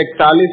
61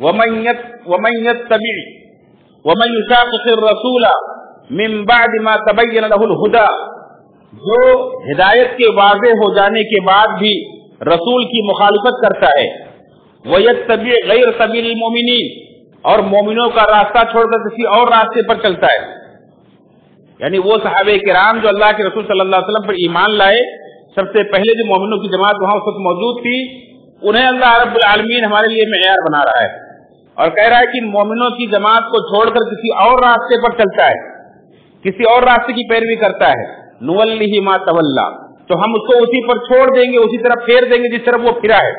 ومن يشاقق الرسول من بعد ما تبين له الهدى، جو ہدایت کے واضح ہو جانے کے بعد بھی رسول کی مخالفت کرتا ہے، وَيَتَّبِعْ غَيْرَ سَبِيلِ الْمُؤْمِنِينَ، اور مومنوں کا راستہ چھوڑ کر کسی اور راستے پر چلتا ہے، یعنی وہ صحابہ کرام جو اللہ کے رسول صلی اللہ علیہ وسلم پر ایمان لائے، سب سے پہلے جو مومنوں کی جماعت وہاں اس وقت موجود تھی، انہیں اللہ رب العالمین ہمارے لیے معیار بنا رہا ہے اور کہہ رہا ہے کہ ان مومنوں کی جماعت کو چھوڑ کر کسی اور راستے پر چلتا ہے، کسی اور راستے کی پیروی کرتا ہے، نُوَلِّهِ مَا تَوَلَّى، تو ہم اس کو اسی پر چھوڑ دیں گے، اسی طرح پھیر دیں گے جس طرح وہ پھرا ہے،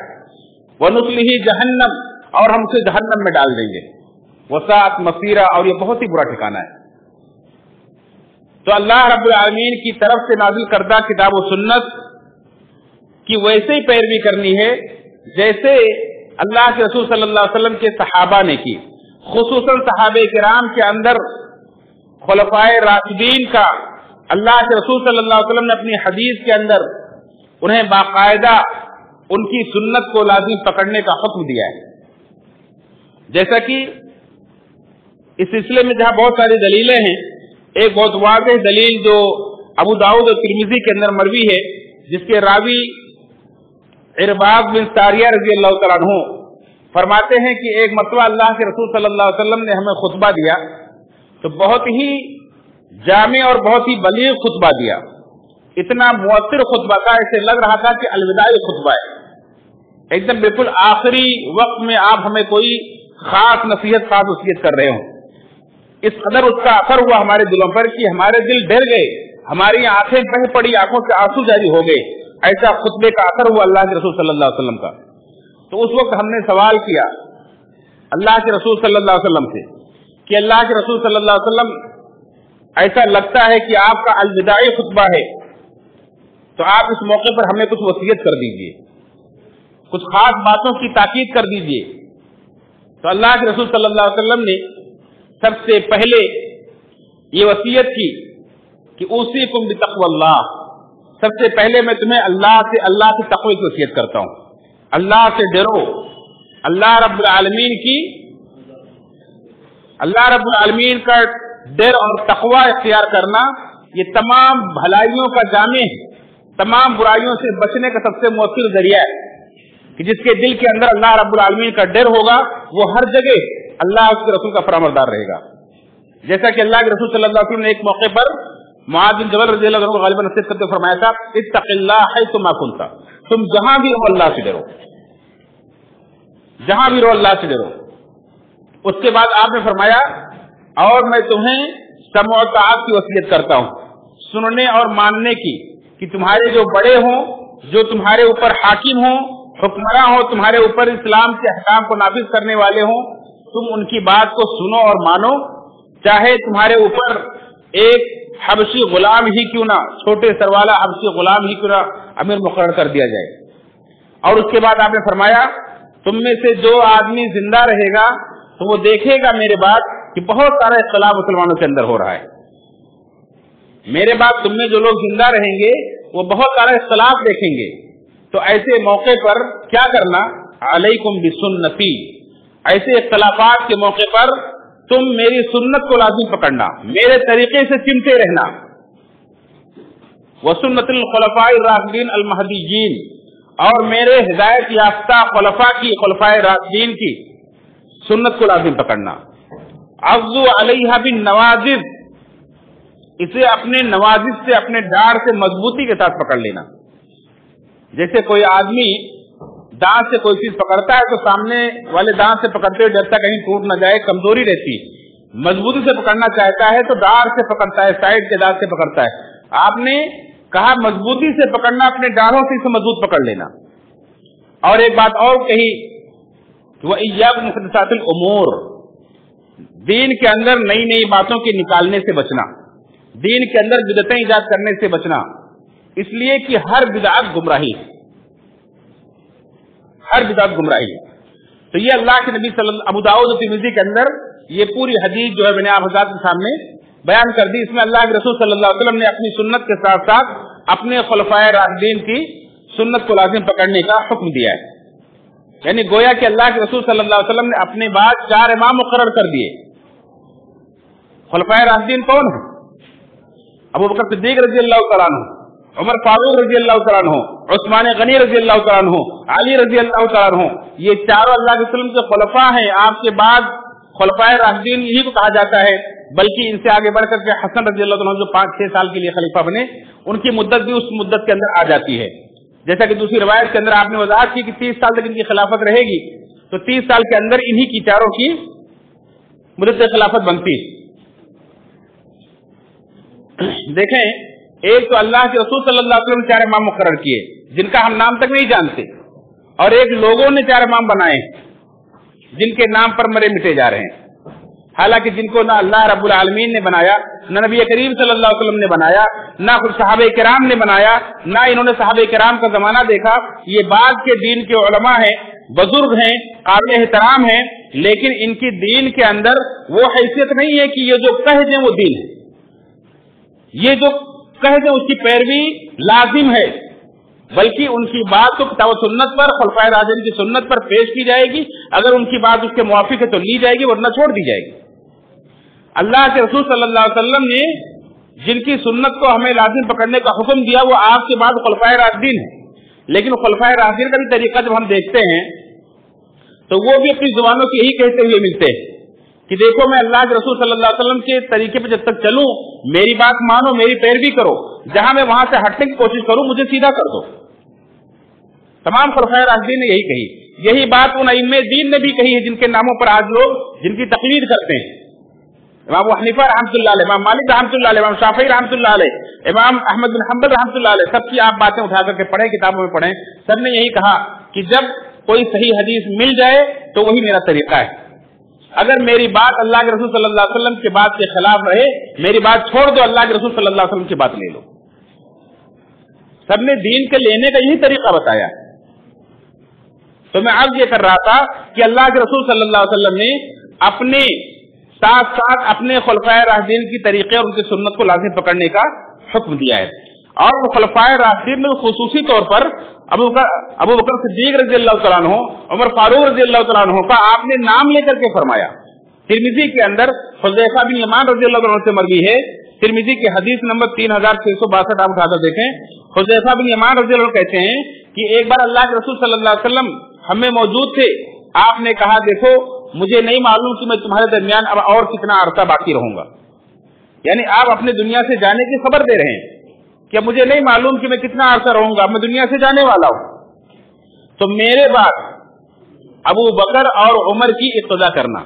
وَنُصْلِهِ جَهَنَّمَ، اور ہم اسے جہنم میں ڈال دیں گے، وَسَاءَتْ مَصِيرًا، اور یہ بہت ہی برا ٹھکانہ ہے۔ تو اللہ رب العالمین کی طرف سے نازل کردہ کتاب و سنت کی ویسے ہی پیروی کرنی ہے جیسے اللہ کے رسول صلی اللہ علیہ وسلم کے صحابہ نے کی، خصوصاً صحابہ کرام کے اندر خلفائے راشدین کا اللہ کے رسول صلی اللہ علیہ وسلم نے اپنی حدیث کے اندر انہیں باقاعدہ ان کی سنت کو لازم پکڑنے کا حکم دیا ہے، جیسا کہ اس سلسلے میں جہاں بہت ساری دلیلیں ہیں، ایک بہت واضح دلیل جو ابو داؤد اور ترمذی کے اندر مروی ہے، جس کے راوی عرباض بن ساریہ رضی اللہ تعالیٰ عنہ فرماتے ہیں کہ ایک مرتبہ اللہ کے رسول صلی اللہ علیہ وسلم نے ہمیں خطبہ دیا تو بہت ہی جامع اور بہت ہی بلیغ خطبہ دیا، اتنا مؤثر خطبہ تھا، ایسے لگ رہا تھا کہ الوداعی خطبہ ہے، ایک دم بالکل آخری وقت میں آپ ہمیں کوئی خاص نصیحت خاص وصیت کر رہے ہوں۔ اس قدر اس کا اثر ہوا ہمارے دلوں پر کہ ہمارے دل ڈر گئے، ہماری آنکھیں بہہ پڑی، آنکھوں سے آنسو جاری ہو گئے، ایسا خطبے کا اثر ہوا اللہ کے رسول صلی اللہ علیہ وسلم کا۔ تو اس وقت ہم نے سوال کیا اللہ کے رسول صلی اللہ علیہ وسلم سے کہ اللہ کے رسول صلی اللہ علیہ وسلم، ایسا لگتا ہے کہ آپ کا الوداعی خطبہ ہے، تو آپ اس موقع پر ہمیں کچھ وصیت کر دیجئے، کچھ خاص باتوں کی تاکید کر دیجئے۔ تو اللہ کے رسول صلی اللہ علیہ وسلم نے سب سے پہلے یہ وصیت کی کہ اوصیکم بتقوی اللہ، سب سے پہلے میں تمہیں اللہ کی تقوی کی وصیت کرتا ہوں، اللہ سے ڈرو، اللہ رب العالمین کا ڈر اور تقوی اختیار کرنا یہ تمام بھلائیوں کا جامع ہے، تمام برائیوں سے بچنے کا سب سے مؤثر ذریعہ ہے کہ جس کے دل کے اندر اللہ رب العالمین کا ڈر ہوگا وہ ہر جگہ اللہ اس کے رسول کا فرمانبردار رہے گا۔ جیسا کہ اللہ کے رسول صلی اللہ علیہ وسلم نے ایک موقع پر معاذ بن جبل رضی اللہ عنہ کو غالباً نصیحت کرتے فرمایا تھا، اتق اللہ حیث ما کنت، تم جہاں بھی ہو اللہ سے ڈرو، جہاں بھی رہو اللہ سے ڈرو۔ اس کے بعد آپ نے فرمایا اور میں تمہیں سمع و طاعت کی وصیت کرتا ہوں، سننے اور ماننے کی، کہ تمہارے جو بڑے ہوں، جو تمہارے اوپر حاکم ہوں، حکمراں ہوں، تمہارے اوپر اسلام کے احکام کو نافذ کرنے والے ہوں، تم ان کی بات کو سنو اور مانو، چاہے تمہارے اوپر ایک حبشی غلام ہی کیوں نہ، چھوٹے سر والا حبشی غلام ہی کیوں نہ امیر مقرر کر دیا جائے۔ اور اس کے بعد آپ نے فرمایا تم میں سے جو آدمی زندہ رہے گا تو وہ دیکھے گا میرے بعد کہ بہت سارا اختلاف مسلمانوں کے اندر ہو رہا ہے، میرے بعد تم میں جو لوگ زندہ رہیں گے وہ بہت سارا اختلاف دیکھیں گے، تو ایسے موقع پر کیا کرنا، علیکم بسنتی، ایسے اختلافات کے موقع پر تم میری سنت کو لازم پکڑنا، میرے طریقے سے چمٹے رہنا، وسنت الخلفاء الراشدین المہدیین، اور میرے ہدایت یافتہ خلفاء راشدین کی سنت کو لازم پکڑنا، عضوا علیہا بالنواجذ، اسے اپنے نواجذ سے، اپنے ڈاڑھ سے مضبوطی کے ساتھ پکڑ لینا۔ جیسے کوئی آدمی دانت سے کوئی چیز پکڑتا ہے تو سامنے والے دانت سے پکڑتے ہوئے ڈرتا کہیں ٹوٹ نہ جائے، کمزوری رہتی، مضبوطی سے پکڑنا چاہتا ہے تو ڈاڑھ سے پکڑتا ہے، سائڈ کے دانت سے پکڑتا ہے۔ آپ نے کہا مضبوطی سے پکڑنا، اپنے ڈاڑھوں سے اسے مضبوط پکڑ لینا۔ اور ایک بات اور کہی، وَإِيَّاكُمْ مُحْدَثَاتِ الْأُمُورِ، دین کے اندر نئی نئی باتوں کے نکالنے سے بچنا، دین کے اندر بدعتیں ایجاد کرنے سے بچنا، اس لیے کہ ہر بدعت گمراہی ہے، ہر بدعت گمراہی ہے۔ تو یہ اللہ کے نبی ابو داؤد اور ترمذی کے اندر یہ پوری حدیث جو ہے میں نے آپ حضرات کے سامنے بیان کر دی، اس میں اللہ کے رسول صلی اللہ علیہ وسلم نے اپنی سنت کے ساتھ ساتھ اپنے خلفائے راشدین کی سنت کو لازم پکڑنے کا حکم دیا ہے۔ یعنی گویا کہ اللہ کے رسول صلی اللہ علیہ وسلم نے اپنے بعد 4 امام مقرر کر دیے. خلفائے راشدین کون ہیں؟ ابو بکر صدیق رضی اللہ تعالیٰ عنہ، عمر فاروق رضی اللہ تعالیٰ عنہ، عثمان غنی رضی اللہ تعالیٰ عنہ، علی رضی اللہ تعالیٰ عنہ. یہ چاروں اللہ کے وسلم کے خلفاء ہیں. آپ کے بعد خلفائے راشدین یہی کو کہا جاتا ہے. بلکہ ان سے آگے بڑھ کر کے حسن رضی اللہ تعالیٰ عنہ جو 5-6 سال کے لیے خلیفہ بنے، ان کی مدت بھی اس مدت کے اندر آ جاتی ہے. جیسا کہ دوسری روایت کے اندر آپ نے وضاحت کی کہ 30 سال تک ان کی خلافت رہے گی، تو 30 سال کے اندر انہی کی چاروں کی مدت خلافت بنتی ہے. دیکھیں، ایک تو اللہ کے رسول صلی اللہ علیہ وسلم نے 4 امام مقرر کیے جن کا ہم نام تک نہیں جانتے، اور ایک لوگوں نے 4 امام بنائے جن کے نام پر مرے مٹے جا رہے ہیں. حالانکہ جن کو نہ اللہ رب العالمین نے بنایا، نہ نبی کریم صلی اللہ علیہ وسلم نے بنایا، نہ خود صحابہ کرام نے بنایا، نہ انہوں نے صحابہ کرام کا زمانہ دیکھا. یہ بعد کے دین کے علماء ہیں، بزرگ ہیں، قابل احترام ہیں، لیکن ان کی دین کے اندر وہ حیثیت نہیں ہے کہ یہ جو کہہ دیں وہ دین ہے. یہ جو کہہ دیں اس کی پیروی لازم ہے، بلکہ ان کی بات تو کتاب و سنت پر، خلفائے راشدین کی سنت پر پیش کی جائے گی. اگر ان کی بات اس کے موافق ہے تو لی جائے گی، ورنہ چھوڑ دی جائے گی. اللہ کے رسول صلی اللہ علیہ وسلم نے جن کی سنت کو ہمیں لازم پکڑنے کا حکم دیا وہ آپ کے بعد خلفائے راشدین ہیں. لیکن خلفائے راشدین کا بھی طریقہ جب ہم دیکھتے ہیں تو وہ بھی اپنی زبانوں سے یہی کہتے ہوئے ملتے ہیں کہ دیکھو میں اللہ کے رسول صلی اللہ علیہ وسلم کے طریقے پہ جب تک چلوں، میری بات مانو، میری پیروی کرو، جہاں میں وہاں سے ہٹنے کی کوشش کروں مجھے سیدھا کر دو. تمام خلفائے راشدین نے یہی کہی. یہی بات ان ائمہ دین نے بھی کہی ہے جن کے ناموں پر آج لوگ جن کی تقلید کرتے ہیں. امام ابو حنیفہ رحمۃ اللہ علیہ، امام مالک رحمۃ اللہ علیہ، امام شافعی رحمۃ اللہ علیہ، امام احمد بن حنبل رحمۃ اللہ علیہ، سب کی آپ باتیں اٹھا کر کے پڑھیں، کتابوں میں پڑھیں. سب نے یہی کہا کہ جب کوئی صحیح حدیث مل جائے تو وہی میرا طریقہ ہے. اگر میری بات اللہ کے رسول صلی اللہ علیہ وسلم کی بات کے خلاف رہے، میری بات چھوڑ دو، اللہ کے رسول صلی اللہ علیہ وسلم کی بات لے لو. سب نے دین کے لینے کا یہی طریقہ بتایا. تو میں عرض یہ کر رہا تھا کہ اللہ کے رسول صلی اللہ علیہ وسلم نے اپنے ساتھ ساتھ اپنے خلفائے راشدین کی طریقے اور ان کی سنت کو لازم پکڑنے کا حکم دیا ہے. اور وہ خلفائے راشدین میں خصوصی طور پر ابو بکر صدیق رضی اللہ تعالیٰ عنہ، عمر فاروق رضی اللہ تعالیٰ عنہ کا آپ نے نام لے کر کے فرمایا. ترمذی کے اندر حذیفہ بن یمان رضی اللہ عنہ سے مروی ہے، ترمذی کی حدیث نمبر 3662 آپ اٹھا کر دیکھیں. حذیفہ بن یمان رضی اللہ عنہ کہتے ہیں کہ ایک بار اللہ کے رسول صلی اللہ علیہ وسلم ہمیں موجود تھے، آپ نے کہا دیکھو مجھے نہیں معلوم کہ میں تمہارے درمیان اب اور کتنا عرصہ باقی رہوں گا. یعنی آپ اپنے دنیا سے جانے کی خبر دے رہے ہیں کہ مجھے نہیں معلوم کہ میں کتنا عرصہ رہوں گا، میں دنیا سے جانے والا ہوں. تو میرے بعد ابو بکر اور عمر کی اقتدا کرنا،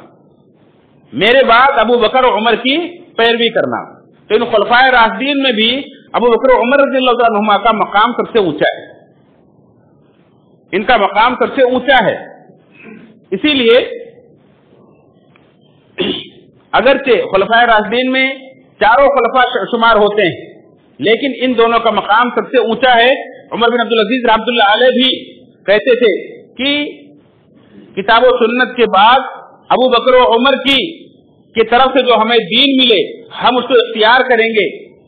میرے بعد ابو بکر اور عمر کی پیروی کرنا. تو ان خلفائے راشدین میں بھی ابو بکر اور عمر رضی اللہ عنہما کا مقام سب سے اونچا ہے، ان کا مقام سب سے اونچا ہے. اسی لیے اگرچہ خلفائے راشدین میں چاروں خلفاء شمار ہوتے ہیں، لیکن ان دونوں کا مقام سب سے اونچا ہے. عمر بن عبدالعزیز رحمۃ اللہ علیہ بھی کہتے تھے کہ کتاب و سنت کے بعد ابو بکر و عمر کی طرف سے جو ہمیں دین ملے ہم اس کو اختیار کریں گے،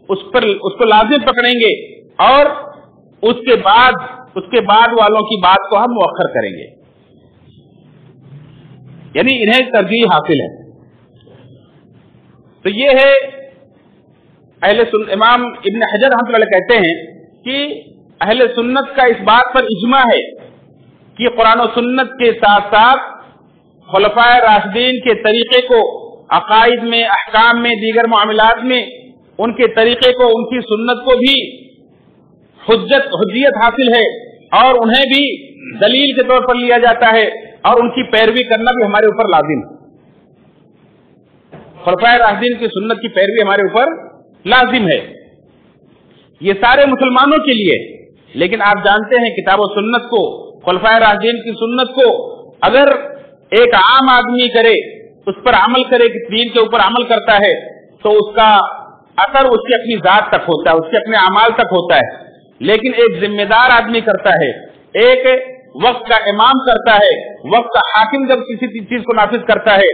اس کو لازم پکڑیں گے، اور اس کے بعد والوں کی بات کو ہم مؤخر کریں گے. یعنی انہیں ترجیح حاصل ہے. تو یہ ہے امام ابن حجر رحمۃ اللہ کہتے ہیں کہ اہل سنت کا اس بات پر اجماع ہے کہ قرآن و سنت کے ساتھ ساتھ خلفائے راشدین کے طریقے کو عقائد میں، احکام میں، دیگر معاملات میں ان کے طریقے کو، ان کی سنت کو بھی حجیت حاصل ہے، اور انہیں بھی دلیل کے طور پر لیا جاتا ہے، اور ان کی پیروی کرنا بھی ہمارے اوپر لازم ہے. خلفائے راشدین کی سنت کی پیروی ہمارے اوپر لازم ہے. یہ سارے مسلمانوں کے لیے. لیکن آپ جانتے ہیں کتاب و سنت کو، خلفائے راشدین کی سنت کو اگر ایک عام آدمی کرے، اس پر عمل کرے، دین کے اوپر عمل کرتا ہے، تو اس کا اثر اس کی اپنی ذات تک ہوتا ہے، اس کے اپنے اعمال تک ہوتا ہے. لیکن ایک ذمہ دار آدمی کرتا ہے، ایک وقت کا امام کرتا ہے، وقت کا حاکم جب کسی چیز کو نافذ کرتا ہے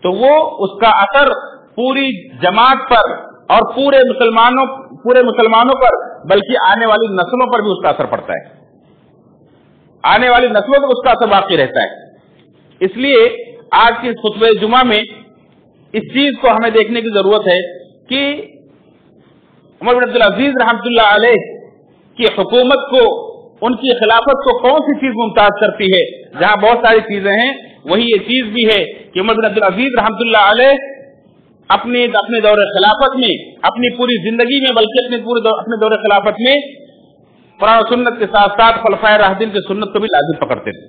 تو وہ اس کا اثر پوری جماعت پر اور پورے مسلمانوں پر، بلکہ آنے والی نسلوں پر بھی اس کا اثر پڑتا ہے. آنے والی نسلوں کو اس کا اثر باقی رہتا ہے۔ اس لیے آج کے خطبہ جمعہ میں اس چیز کو ہمیں دیکھنے کی ضرورت ہے کہ عمر بن عبدالعزیز رحمۃ اللہ علیہ کی حکومت کو، ان کی خلافت کو کون سی چیز ممتاز کرتی ہے؟ جہاں بہت ساری چیزیں ہیں وہی یہ چیز بھی ہے کہ عمر بن عبدالعزیز رحمۃ اللہ علیہ اپنے دور خلافت میں، اپنی پوری زندگی میں، بلکہ اپنے دور خلافت میں قرآن و سنت کے ساتھ ساتھ خلفائے راشدین کی سنت کو بھی لازم پکڑتے تھے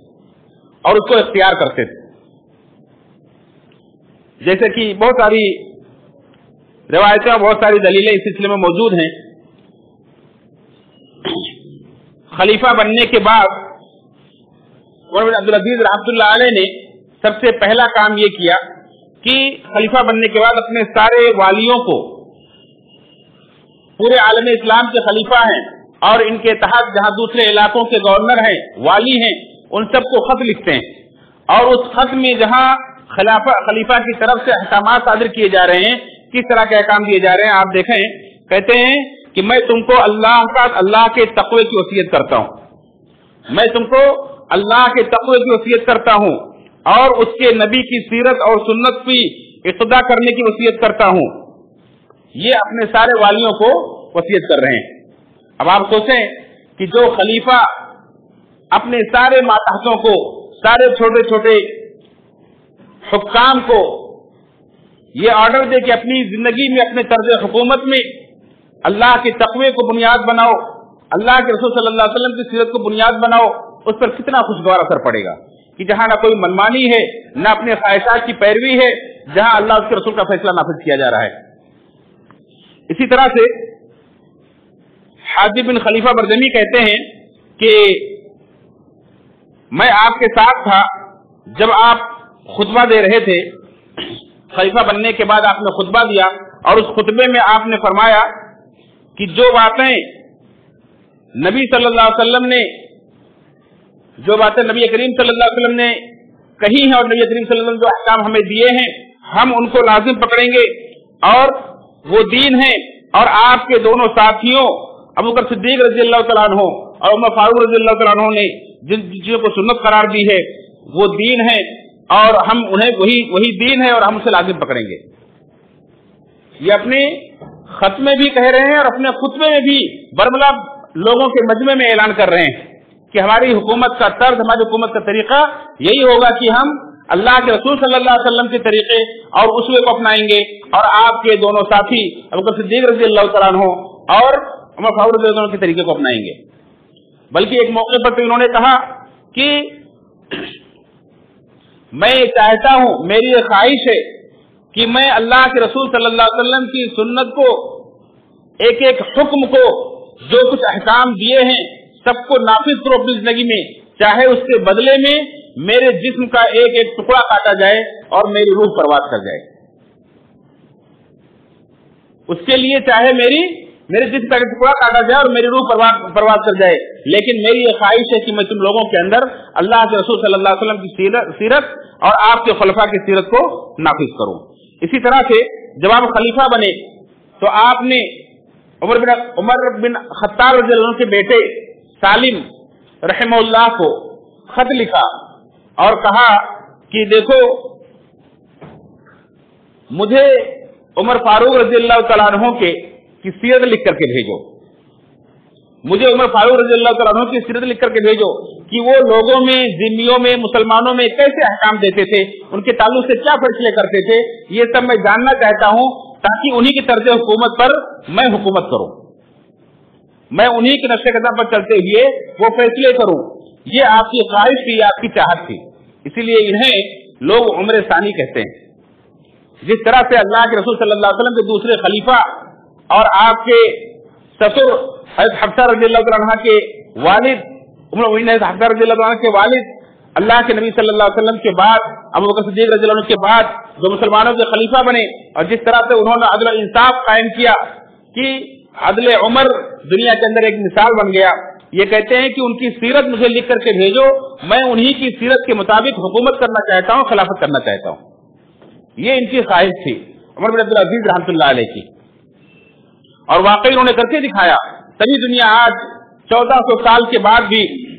اور اس کو اختیار کرتے تھے۔ جیسے کہ بہت ساری روایتیں، بہت ساری دلیلیں اس سلسلے میں موجود ہیں۔ خلیفہ بننے کے بعد عمر بن عبدالعزیز رحمۃ اللہ علیہ نے سب سے پہلا کام یہ کیا کہ خلیفہ بننے کے بعد اپنے سارے والیوں کو، پورے عالم اسلام کے خلیفہ ہیں اور ان کے تحت جہاں دوسرے علاقوں کے گورنر ہیں، والی ہیں، ان سب کو خط لکھتے ہیں اور اس خط میں جہاں خلیفہ کی طرف سے احکامات صادر کیے جا رہے ہیں، کس طرح کے احکام دیے جا رہے ہیں آپ دیکھیں۔ کہتے ہیں کہ میں تم کو اللہ کے تقوی کی وصیت کرتا ہوں، میں تم کو اللہ کے تقوی کی وصیت کرتا ہوں اور اس کے نبی کی سیرت اور سنت کی اقتدا کرنے کی وصیت کرتا ہوں۔ یہ اپنے سارے والیوں کو وصیت کر رہے ہیں۔ اب آپ سوچیں کہ جو خلیفہ اپنے سارے ماتحتوں کو، سارے چھوٹے چھوٹے حکام کو یہ آرڈر دے کہ اپنی زندگی میں، اپنے طرز حکومت میں اللہ کے تقوی کو بنیاد بناؤ، اللہ کے رسول صلی اللہ علیہ وسلم کی سیرت کو بنیاد بناؤ، اس پر کتنا خوشگوار اثر پڑے گا کہ جہاں نہ کوئی منمانی ہے، نہ اپنے خواہشات کی پیروی ہے، جہاں اللہ اس کے رسول کا فیصلہ نافذ کیا جا رہا ہے۔ اسی طرح سے حاجب بن خلیفہ برزمی کہتے ہیں کہ میں آپ کے ساتھ تھا جب آپ خطبہ دے رہے تھے، خلیفہ بننے کے بعد آپ نے خطبہ دیا اور اس خطبے میں آپ نے فرمایا کہ جو باتیں نبی صلی اللہ علیہ وسلم نے، جو باتیں نبی کریم صلی اللہ علیہ وسلم نے کہی ہیں اور نبی کریم صلی اللہ علیہ وسلم جو احکام ہمیں دیے ہیں، ہم ان کو لازم پکڑیں گے اور وہ دین ہیں، اور آپ کے دونوں ساتھیوں ابو بکر صدیق رضی اللہ تعالیٰ عنہ اور عمر فاروق رضی اللہ تعالیٰ عنہ نے جن چیزوں کو سنت قرار دی ہے وہ دین ہے اور ہم انہیں وہی دین ہے اور ہم اسے لازم پکڑیں گے۔ یہ اپنے خط میں بھی کہہ رہے ہیں اور اپنے خطبے میں بھی برملا لوگوں کے مجمع میں اعلان کر رہے ہیں کہ ہماری حکومت کا طرز، ہماری حکومت کا طریقہ یہی ہوگا کہ ہم اللہ کے رسول صلی اللہ علیہ وسلم کے طریقے اور اسوے کو اپنائیں گے اور آپ کے دونوں ساتھی ابو بکر صدیق رضی اللہ تعالیٰ عنہ اور عمر فاروق رضی اللہ عنہ کے طریقے کو اپنائیں گے۔ بلکہ ایک موقع پر تو انہوں نے کہا کہ میں چاہتا ہوں، میری یہ خواہش ہے کہ میں اللہ کے رسول صلی اللہ علیہ وسلم کی سنت کو، ایک ایک حکم کو، جو کچھ احکام دیے ہیں سب کو نافذ کرو اپنی زندگی میں، چاہے اس کے بدلے میں میرے جسم کا ایک ایک ٹکڑا کاٹا جائے اور میری روح پرواز کر جائے۔ اس کے لیے چاہے میرے جسم کا ایک ٹکڑا کاٹا جائے اور میری روح پرواز کر جائے، لیکن میری یہ خواہش ہے کہ میں تم لوگوں کے اندر اللہ کے رسول صلی اللہ علیہ وسلم کی سیرت اور آپ کے خلفاء کی سیرت کو نافذ کروں۔ اسی طرح سے جب آپ خلیفہ بنے تو آپ نے عمر بن خطاب رضی اللہ عنہ کے بیٹے سالم رحمہ اللہ کو خط لکھا اور کہا کہ دیکھو مجھے عمر فاروق رضی اللہ تعالیٰ عنہ کی سیرت لکھ کر کے بھیجو، مجھے عمر فاروق رضی اللہ تعالیٰ عنہ کی سیرت لکھ کر کے بھیجو کہ وہ لوگوں میں، ذمیوں میں، مسلمانوں میں کیسے احکام دیتے تھے، ان کے تعلق سے کیا فیصلے کرتے تھے، یہ سب میں جاننا چاہتا ہوں تاکہ انہی کی طرز حکومت پر میں حکومت کروں، میں انہی کے نقش قدم پر چلتے ہوئے وہ فیصلے کروں۔ یہ آپ کی خواہش تھی، آپ کی چاہت تھی، اسی لیے انہیں لوگ عمر ثانی کہتے ہیں۔ جس طرح سے اللہ کے رسول صلی اللہ علیہ وسلم کے دوسرے خلیفہ اور آپ کے سسر حضرت حفصہ رضی اللہ تعالیٰ عنہ کے والد حفصہ رضی اللہ عنہ کے والد اللہ کے نبی صلی اللہ علیہ وسلم کے بعد ابو بکر صدیق رضی اللہ عنہ کے بعد جو مسلمانوں کے خلیفہ بنے، اور جس طرح سے انہوں نے عدل و انصاف قائم کیا کہ عدل عمر دنیا کے اندر ایک مثال بن گیا۔ یہ کہتے ہیں کہ ان کی سیرت مجھے لکھ کر کے بھیجو، میں انہی کی سیرت کے مطابق حکومت کرنا چاہتا ہوں، خلافت کرنا چاہتا ہوں۔ یہ ان کی خواہش تھی عمر بن عبدالعزیز رحمۃ اللہ علیہ کی، اور واقعی انہوں نے کر کے دکھایا، تبھی دنیا آج 1400 سال کے بعد بھی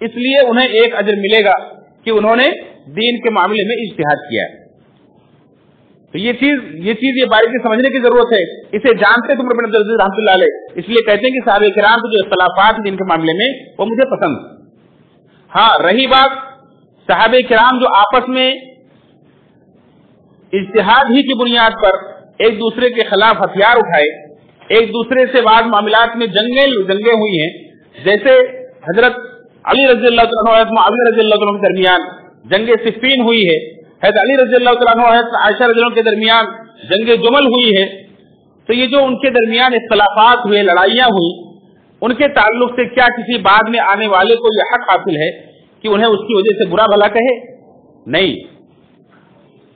اس لیے انہیں ایک اجر ملے گا کہ انہوں نے دین کے معاملے میں اجتہاد کیا ہے. تو یہ چیز باریکی سمجھنے کی ضرورت ہے. اسے جانتے تھے عمر بن عبدالعزیز رحمۃ اللہ علیہ, اس لیے کہتے ہیں کہ صحابہ کرام کے جو اختلافات دین کے معاملے میں وہ مجھے پسند. ہاں, رہی بات صحابہ کرام جو آپس میں اجتہاد ہی کی بنیاد پر ایک دوسرے کے خلاف ہتھیار اٹھائے, ایک دوسرے سے بعض معاملات میں جنگیں ہوئی ہیں, جیسے حضرت علی رضی اللہ عنہ اور معاویہ رضی اللہ عنہ کے درمیان جنگ صفین ہوئی ہے, حضرت علی رضی اللہ عنہ اور حضرت عائشہ رضی اللہ عنہ کے درمیان جنگ جمل ہوئی ہے. تو یہ جو ان کے درمیان اختلافات ہوئے, لڑائیاں ہوئی, ان کے تعلق سے کیا کسی بعد میں آنے والے کو یہ حق حاصل ہے کہ انہیں اس کی وجہ سے برا بھلا کہے؟ نہیں.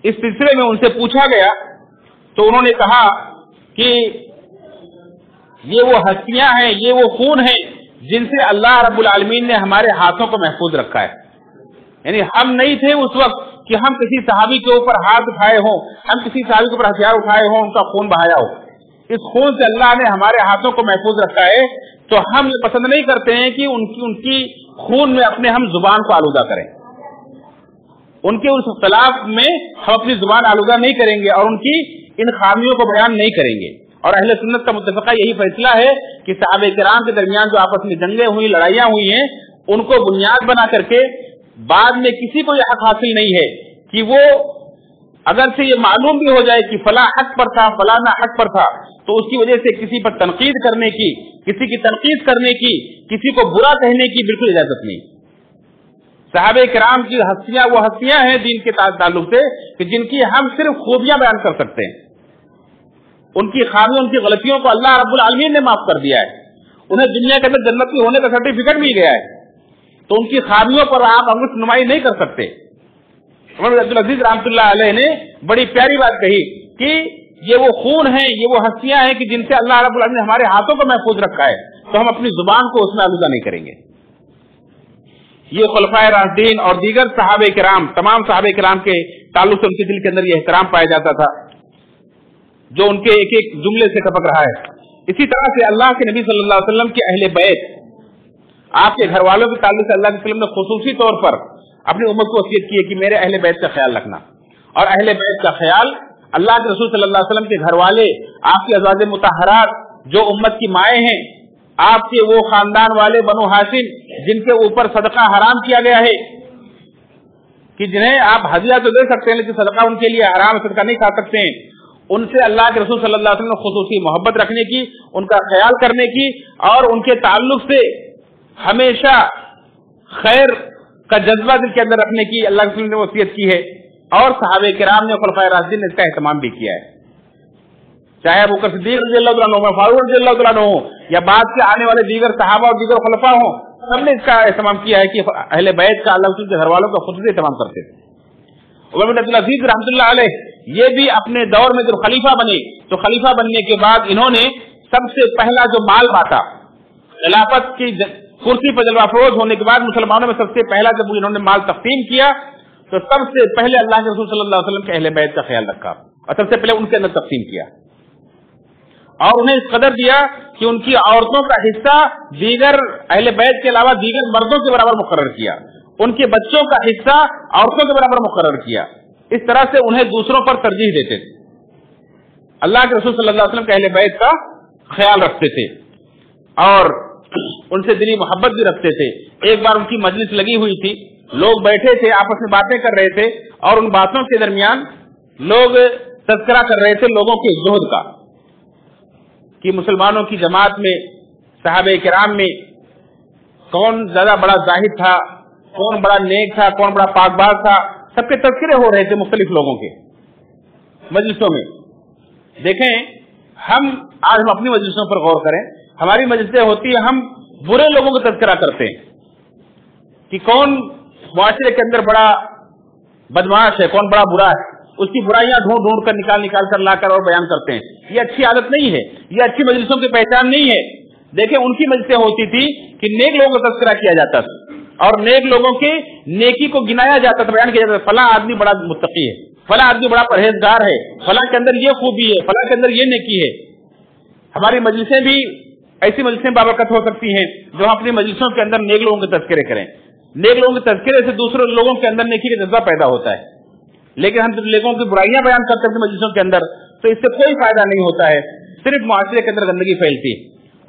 اس سلسلے میں ان سے پوچھا گیا تو انہوں نے کہا کہ یہ وہ ہستیاں ہیں, یہ وہ خون ہیں جن سے اللہ رب العالمین نے ہمارے ہاتھوں کو محفوظ رکھا ہے. یعنی ہم نہیں تھے اس وقت کہ ہم کسی صحابی کے اوپر ہاتھ اٹھائے ہوں, ہم کسی صحابی کے اوپر ہتھیار اٹھائے ہوں, ان کا خون بہایا ہو. اس خون سے اللہ نے ہمارے ہاتھوں کو محفوظ رکھا ہے. تو ہم یہ پسند نہیں کرتے ہیں کہ ان کی خون میں اپنے ہم زبان کو آلودہ کریں. ان کے اس اختلاف میں ہم اپنی زبان آلودہ نہیں کریں گے اور ان کی ان خامیوں کو بیان نہیں کریں گے. اور اہل سنت کا متفقہ یہی فیصلہ ہے کہ صحابہ کرام کے درمیان جو آپس میں جنگیں ہوئی, لڑائیاں ہوئی ہیں, ان کو بنیاد بنا کر کے بعد میں کسی کو یہ حق حاصل نہیں ہے کہ وہ اگر سے یہ معلوم بھی ہو جائے کہ فلاں حق پر تھا, فلاں نہ حق پر تھا, تو اس کی وجہ سے کسی پر تنقید کرنے کی, کسی کی تنقید کرنے کی, کسی کو برا کہنے کی بالکل اجازت نہیں. صحابہ کرام کی ہستیاں وہ ہستیاں ہیں دین کے تعلق سے کہ جن کی ہم صرف خوبیاں بیان کر سکتے ہیں. ان کی خامیوں, ان کی غلطیوں کو اللہ رب العالمین نے معاف کر دیا ہے. انہیں دنیا کے اندر جنت میں ہونے کا سرٹیفکیٹ مل گیا ہے. تو ان کی خامیوں پر آپ انگشت نمائی نہیں کر سکتے. عمر بن عبدالعزیز رحمۃ اللہ علیہ نے بڑی پیاری بات کہی کہ یہ وہ خون ہیں, یہ وہ ہستیاں ہیں کہ جن سے اللہ رب العالمین نے ہمارے ہاتھوں کو محفوظ رکھا ہے, تو ہم اپنی زبان کو اس میں آلودہ نہیں کریں گے. یہ خلفائے راشدین اور دیگر صحابہ کرام, تمام صحابہ کرام کے تعلق سے ان کے دل کے اندر یہ احترام پایا جاتا تھا جو ان کے ایک ایک جملے سے ٹپک رہا ہے. اسی طرح سے اللہ کے نبی صلی اللہ علیہ وسلم کے اہل بیت, آپ کے گھر والوں کے تعلق سے اللہ کے وسلم نے خصوصی طور پر اپنی امت کو وصیت کی ہے کہ میرے اہل بیت کا خیال رکھنا. اور اہل بیت کا خیال اللہ کے رسول صلی اللہ علیہ وسلم کے گھر والے, آپ کی ازواج مطہرات جو امت کی مائیں ہیں, آپ کے وہ خاندان والے بنو ہاشم جن کے اوپر صدقہ حرام کیا گیا ہے کہ جنہیں آپ ہدیہ تو دے سکتے ہیں لیکن صدقہ ان کے لیے حرام, صدقہ نہیں کھا سکتے ہیں, ان سے اللہ کے رسول صلی اللہ علیہ وسلم نے خصوصی محبت رکھنے کی, ان کا خیال کرنے کی اور ان کے تعلق سے ہمیشہ خیر کا جذبہ دل کے اندر رکھنے کی اللہ کے رسول نے وصیت کی ہے. اور صحابہ کرام نے, خلفائے راشدین نے اس کا اہتمام بھی کیا ہے. چاہے ابو بکر صدیق رضی اللہ عنہ ہوں, فاروق رضی اللہ عنہ ہوں, یا بعد سے آنے والے دیگر صحابہ اور دیگر خلفاء ہوں, سب نے اس کا اہتمام کیا ہے کہ اہل بیت کا اللہ کے رسول کے گھر والوں کا خصوصی اہتمام کرتے تھے. عمر بن عبدالعزیز رحمۃ اللہ علیہ یہ بھی اپنے دور میں جب خلیفہ بنے تو خلیفہ بننے کے بعد انہوں نے سب سے پہلا جو مال بانٹا, خلافت کی کرسی پر جلوہ افروز ہونے کے بعد مسلمانوں میں سب سے پہلا جب انہوں نے مال تقسیم کیا تو سب سے پہلے اللہ کے رسول صلی اللہ علیہ وسلم کے اہل بیت کا خیال رکھا اور سب سے پہلے ان کے اندر تقسیم کیا اور انہیں اس قدر دیا کہ ان کی عورتوں کا حصہ دیگر اہل بیت کے علاوہ دیگر مردوں کے برابر مقرر کیا, ان کے بچوں کا حصہ عورتوں کے برابر مقرر کیا. اس طرح سے انہیں دوسروں پر ترجیح دیتے تھے. اللہ کے رسول صلی اللہ علیہ وسلم کے اہل بیت کا خیال رکھتے تھے اور ان سے دلی محبت بھی رکھتے تھے. ایک بار ان کی مجلس لگی ہوئی تھی, لوگ بیٹھے تھے آپس میں باتیں کر رہے تھے اور ان باتوں کے درمیان لوگ تذکرہ کر رہے تھے لوگوں کے زہد کا کہ مسلمانوں کی جماعت میں صحابہ کرام میں کون زیادہ بڑا زاہد تھا, کون بڑا نیک تھا, کون بڑا پاک باز تھا. سب کے تذکرے ہو رہے تھے مختلف لوگوں کے مجلسوں میں. دیکھیں ہم آج اپنی مجلسوں پر غور کریں, ہماری مجلسیں ہوتی ہیں, ہم برے لوگوں کا تذکرہ کرتے ہیں کہ کون معاشرے کے اندر بڑا بدمعاش ہے, کون بڑا برا ہے, اس کی برائیاں ڈھونڈ ڈھونڈ کر نکال کر لا کر اور بیان کرتے ہیں. یہ اچھی عادت نہیں ہے, یہ اچھی مجلسوں کی پہچان نہیں ہے. دیکھیں ان کی مجلسیں ہوتی تھی کہ نیک لوگوں کا تذکرہ کیا جاتا تھا اور نیک لوگوں کی نیکی کو گنایا جاتا تھا, بیان کیا جاتا تھا. فلاں آدمی بڑا متقی ہے, فلاں آدمی بڑا پرہیزگار ہے, فلاں کے اندر یہ خوبی ہے, فلاں کے اندر یہ نیکی ہے. ہماری مجلسیں بھی ایسی مجلسیں بابرکت ہو سکتی ہیں جو ہم اپنی مجلسوں کے اندر نیک لوگوں کے تذکرے کریں. نیک لوگوں کے تذکرے سے دوسرے لوگوں کے اندر نیکی کا جذبہ پیدا ہوتا ہے، لیکن ہم جب لوگوں کی برائیاں بیان کرتے ہیں مجلسوں کے اندر تو اس سے کوئی فائدہ نہیں ہوتا ہے، صرف معاشرے کے اندر گندگی پھیلتی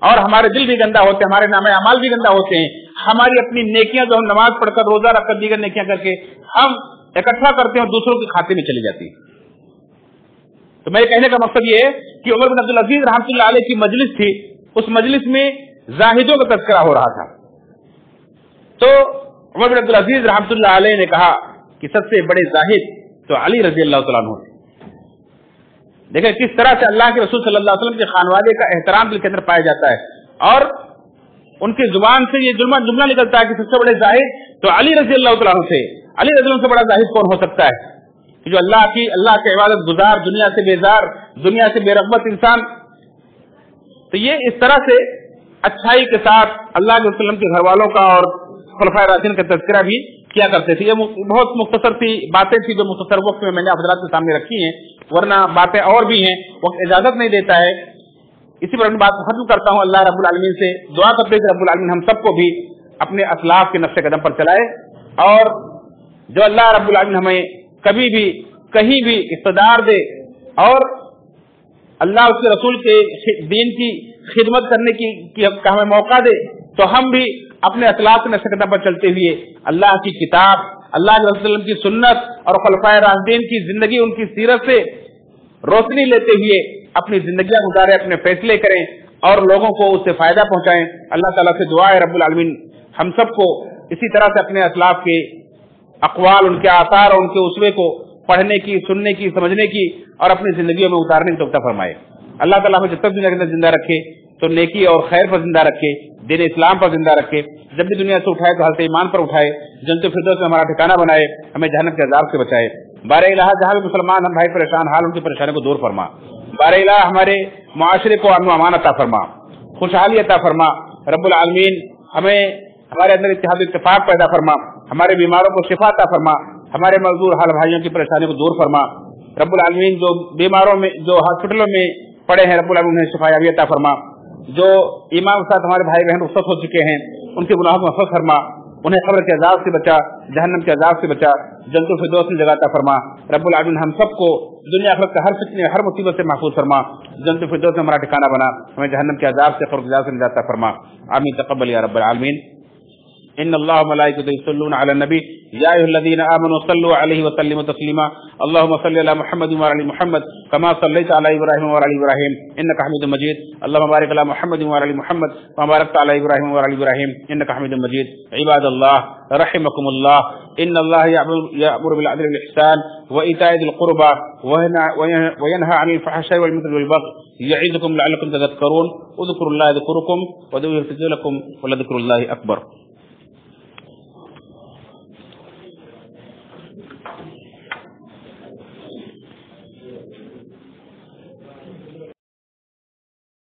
اور ہمارے دل بھی گندا ہوتے ہیں، ہمارے نام اعمال بھی گندا ہوتے ہیں، ہماری اپنی نیکیاں جو ہم نماز پڑھ کر روزہ رکھ کر دیگر نیکیاں کر کے ہم اکٹھا کرتے ہیں اور دوسروں کے کھاتے میں چلی جاتی ہے۔ تو میرے کہنے کا مقصد یہ ہے کہ عمر بن عبدالعزیز رحمۃ اللہ علیہ کی مجلس تھی، اس مجلس میں زاہدوں کا تذکرہ ہو رہا تھا، تو عمر بن عبدالعزیز رحمۃ اللہ علیہ نے کہا کہ سب سے بڑے زاہد تو علی رضی اللہ تعالیٰ عنہ تھے۔ دیکھیں کس طرح سے اللہ کے رسول صلی اللہ علیہ وسلم کے خانوادے کا احترام دل کے اندر پایا جاتا ہے، اور ان کی زبان سے یہ جملہ نکلتا ہے کہ سب سے بڑے زاہد تو علی رضی اللہ تعالیٰ عنہ تھے۔ علی رضی اللہ عنہ سے بڑا زاہد کون ہو سکتا ہے کہ جو اللہ کے عبادت گزار، دنیا سے بیزار، دنیا سے بے رغبت انسان۔ تو یہ اس طرح سے اچھائی کے ساتھ اللہ کے وسلم کے گھر والوں کا اور خلفائے راشدین کا تذکرہ بھی کیا کرتے تھے۔ یہ بہت مختصر سی باتیں تھی جو مختصر وقت میں میں نے حضرات کے سامنے رکھی ہیں، ورنہ باتیں اور بھی ہیں، وقت اجازت نہیں دیتا ہے۔ اسی پر اپنی بات کو ختم کرتا ہوں، اللہ رب العالمین سے دعا کرتے ہیں کہ رب العالمین ہم سب کو بھی اپنے اسلاف کے نقش قدم پر چلائے، اور جو اللہ رب العالمین ہمیں کبھی بھی کہیں بھی اقتدار دے اور اللہ اس کے رسول کے دین کی خدمت کرنے کی ہمیں موقع دے، تو ہم بھی اپنے اسلاف کے نقش قدم پر چلتے ہوئے اللہ کی کتاب، اللہ کے رسول کی سنت اور خلفائے راشدین کی زندگی، ان کی سیرت سے روشنی لیتے ہوئے اپنی زندگیاں گزاریں، اپنے فیصلے کریں اور لوگوں کو اس سے فائدہ پہنچائیں۔ اللہ تعالیٰ سے دعا ہے رب العالمین ہم سب کو اسی طرح سے اپنے اسلاف کے اقوال، ان کے آثار اور ان کے اسوے کو پڑھنے کی، سننے کی، سمجھنے کی اور اپنی زندگیوں میں اتارنے کی توفیق فرمائے۔ اللہ تعالیٰ ہمیں جب تک دنیا کے اندر زندہ رکھے تو نیکی اور خیر پر زندہ رکھے، دین اسلام پر زندہ رکھے، جب بھی دنیا سے اٹھائے تو حالت ایمان پر اٹھائے، جنت الفردوس میں ہمارا ٹھکانہ بنائے، ہمیں جہنم کے عذاب سے بچائے۔ بارہ الہ جہاں بھی مسلمان ہم بھائی پریشان حال، ان کی پریشانی کو دور فرما۔ بارہ الہ ہمارے معاشرے کو امن و امان عطا فرما، خوشحالی عطا فرما۔ رب العالمین ہمیں ہمارے اندر اتحاد و اتفاق پیدا فرما، ہمارے بیماروں کو شفا عطا فرما، ہمارے مزدور حال بھائیوں کی پریشانی کو دور فرما۔ رب العالمین جو بیماروں میں، جو ہاسپٹلوں میں پڑے ہیں، رب العالمین انہیں شفا یابی عطا فرما۔ جو ایمان کے ساتھ ہمارے بھائی بہن رخصت ہو چکے ہیں، ان کے گناہوں کو معاف فرما، انہیں قبر کے عذاب سے بچا، جہنم کے عذاب سے بچا، جنت الفردوس میں جگہ عطا فرما۔ رب العالمین ہم سب کو دنیا آخرت کا ہر فتنے، ہر مصیبت سے محفوظ فرما، جنت الفردوس میں ہمارا ٹھکانہ بنا، ہمیں جہنم کے عذاب سے، قبر کے عذاب سے نجات عطا فرما۔ آمین تقبل یا رب العالمین۔ ان اللہ وملائکتہ یصلون علی النبی یا ایھا الذین آمنوا صلوا علیہ وسلموا تسلیما اللهم صل علی محمد وعلی آل محمد كما صلیت علی ابراہیم وعلی آل ابراہیم انک حمید مجید اللهم بارک علی محمد وعلی آل محمد كما بارکت علی ابراہیم وعلی آل ابراہیم انک حمید مجید۔ عباد اللہ رحمکم اللہ، ان اللہ یأمر بالعدل والإحسان وإیتاء ذی القربى وینہی عن الفحشاء والمنکر والبغی یعظکم لعلکم تذکرون اذکروا اللہ یذکرکم وادعوہ یستجب لکم ولذکر اللہ اکبر۔